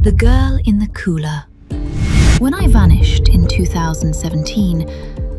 The girl in the cooler. When I vanished in 2017,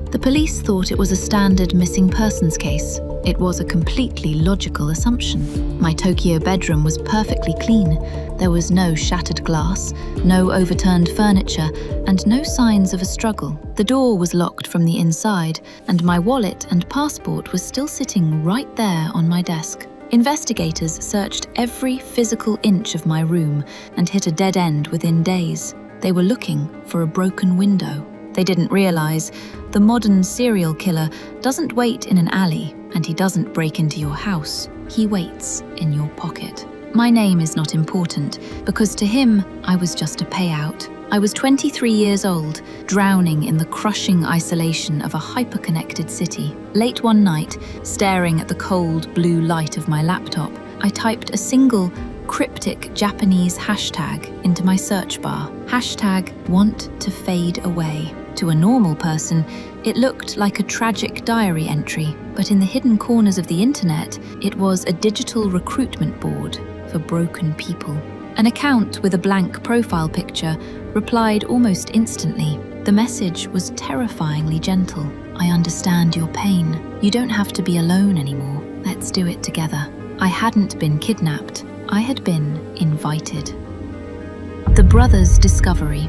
the police thought it was a standard missing persons case. It was a completely logical assumption. My Tokyo bedroom was perfectly clean. There was no shattered glass, no overturned furniture, and no signs of a struggle. The door was locked from the inside, and my wallet and passport was still sitting right there on my desk. Investigators searched every physical inch of my room and hit a dead end within days. They were looking for a broken window. They didn't realize the modern serial killer doesn't wait in an alley, and he doesn't break into your house. He waits in your pocket. My name is not important, because to him, I was just a payout. I was 23 years old, drowning in the crushing isolation of a hyper-connected city. Late one night, staring at the cold blue light of my laptop, I typed a single, cryptic Japanese hashtag into my search bar. Hashtag want to fade away. To a normal person, it looked like a tragic diary entry, but in the hidden corners of the internet, it was a digital recruitment board for broken people. An account with a blank profile picture replied almost instantly. The message was terrifyingly gentle. I understand your pain. You don't have to be alone anymore. Let's do it together. I hadn't been kidnapped. I had been invited. The brothers' discovery.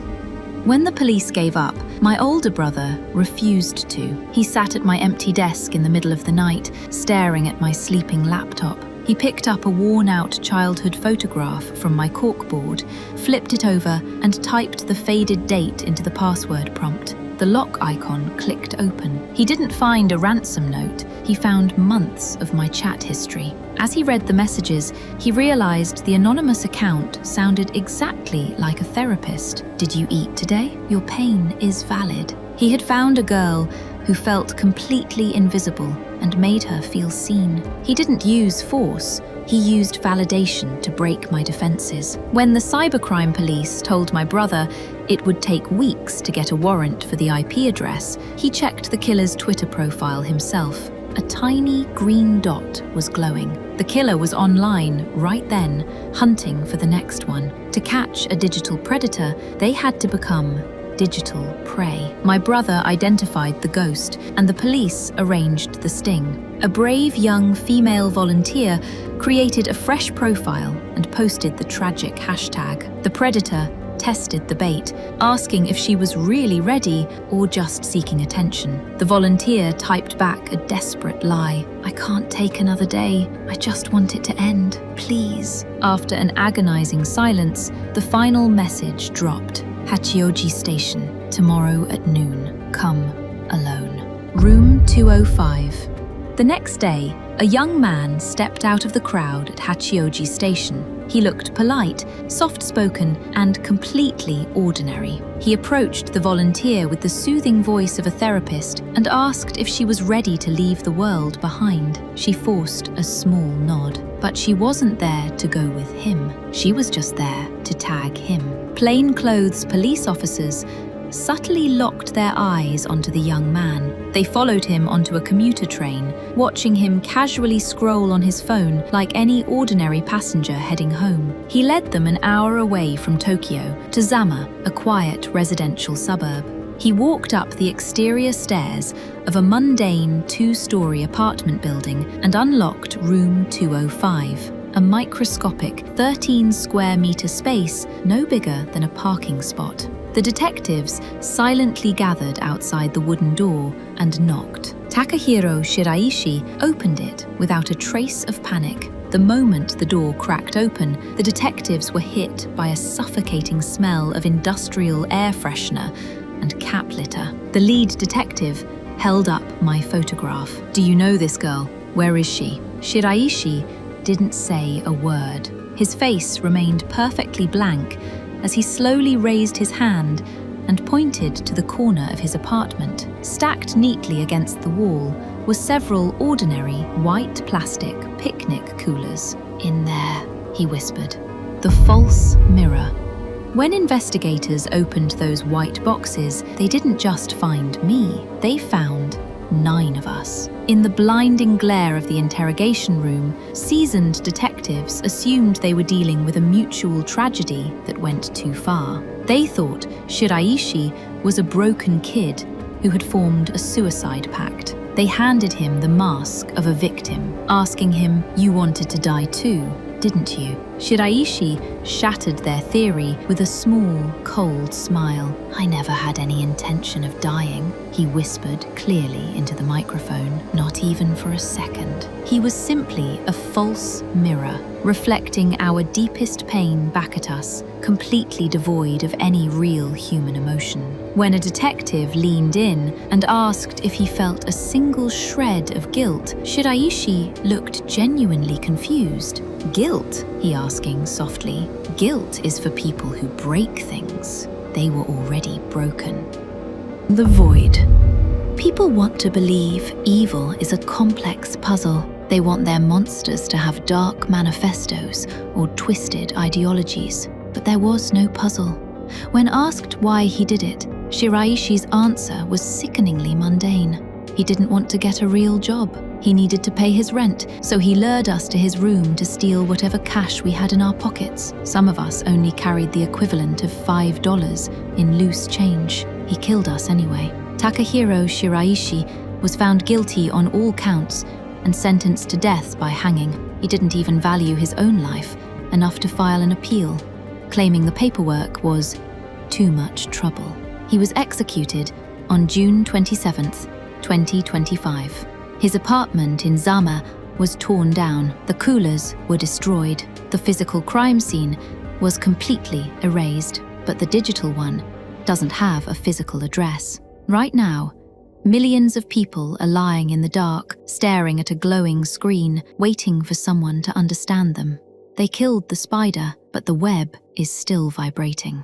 When the police gave up, my older brother refused to. He sat at my empty desk in the middle of the night, staring at my sleeping laptop. He picked up a worn-out childhood photograph from my corkboard, flipped it over, and typed the faded date into the password prompt. The lock icon clicked open. He didn't find a ransom note. He found months of my chat history. As he read the messages, he realized the anonymous account sounded exactly like a therapist. Did you eat today? Your pain is valid. He had found a girl who felt completely invisible and made her feel seen. He didn't use force. He used validation to break my defenses. When the cybercrime police told my brother it would take weeks to get a warrant for the IP address, he checked the killer's Twitter profile himself. A tiny green dot was glowing. The killer was online right then, hunting for the next one. To catch a digital predator, they had to become digital prey. My brother identified the ghost, and the police arranged the sting. A brave young female volunteer created a fresh profile and posted the tragic hashtag. The predator tested the bait, asking if she was really ready or just seeking attention. The volunteer typed back a desperate lie. I can't take another day. I just want it to end. Please. After an agonizing silence, the final message dropped. Hachioji Station, tomorrow at noon. Come alone. Room 205. The next day, a young man stepped out of the crowd at Hachioji Station. He looked polite, soft-spoken, and completely ordinary. He approached the volunteer with the soothing voice of a therapist and asked if she was ready to leave the world behind. She forced a small nod, but she wasn't there to go with him. She was just there to tag him. Plainclothes police officers subtly locked their eyes onto the young man. They followed him onto a commuter train, watching him casually scroll on his phone like any ordinary passenger heading home. He led them an hour away from Tokyo to Zama, a quiet residential suburb. He walked up the exterior stairs of a mundane two-story apartment building and unlocked room 205. A microscopic 13-square-meter space no bigger than a parking spot. The detectives silently gathered outside the wooden door and knocked. Takahiro Shiraishi opened it without a trace of panic. The moment the door cracked open, the detectives were hit by a suffocating smell of industrial air freshener and cat litter. The lead detective held up my photograph. Do you know this girl? Where is she? Shiraishi didn't say a word. His face remained perfectly blank as he slowly raised his hand and pointed to the corner of his apartment. Stacked neatly against the wall were several ordinary white plastic picnic coolers. In there, he whispered. The false mirror. When investigators opened those white boxes, they didn't just find me, they found 9 of us. In the blinding glare of the interrogation room, seasoned detectives assumed they were dealing with a mutual tragedy that went too far. They thought Shiraishi was a broken kid who had formed a suicide pact. They handed him the mask of a victim, asking him, "You wanted to die too, didn't you?" Shiraishi shattered their theory with a small, cold smile. "I never had any intention of dying," he whispered clearly into the microphone, "not even for a second." He was simply a false mirror, reflecting our deepest pain back at us, completely devoid of any real human emotion. When a detective leaned in and asked if he felt a single shred of guilt, Shiraishi looked genuinely confused. "Guilt?" he asking softly. "Guilt is for people who break things. They were already broken." The void. People want to believe evil is a complex puzzle. They want their monsters to have dark manifestos or twisted ideologies. But there was no puzzle. When asked why he did it, Shiraishi's answer was sickeningly mundane. He didn't want to get a real job. He needed to pay his rent, so he lured us to his room to steal whatever cash we had in our pockets. Some of us only carried the equivalent of $5 in loose change. He killed us anyway. Takahiro Shiraishi was found guilty on all counts and sentenced to death by hanging. He didn't even value his own life enough to file an appeal, claiming the paperwork was too much trouble. He was executed on June 27th, 2025. His apartment in Zama was torn down. The coolers were destroyed. The physical crime scene was completely erased, but the digital one doesn't have a physical address. Right now, millions of people are lying in the dark, staring at a glowing screen, waiting for someone to understand them. They killed the spider, but the web is still vibrating.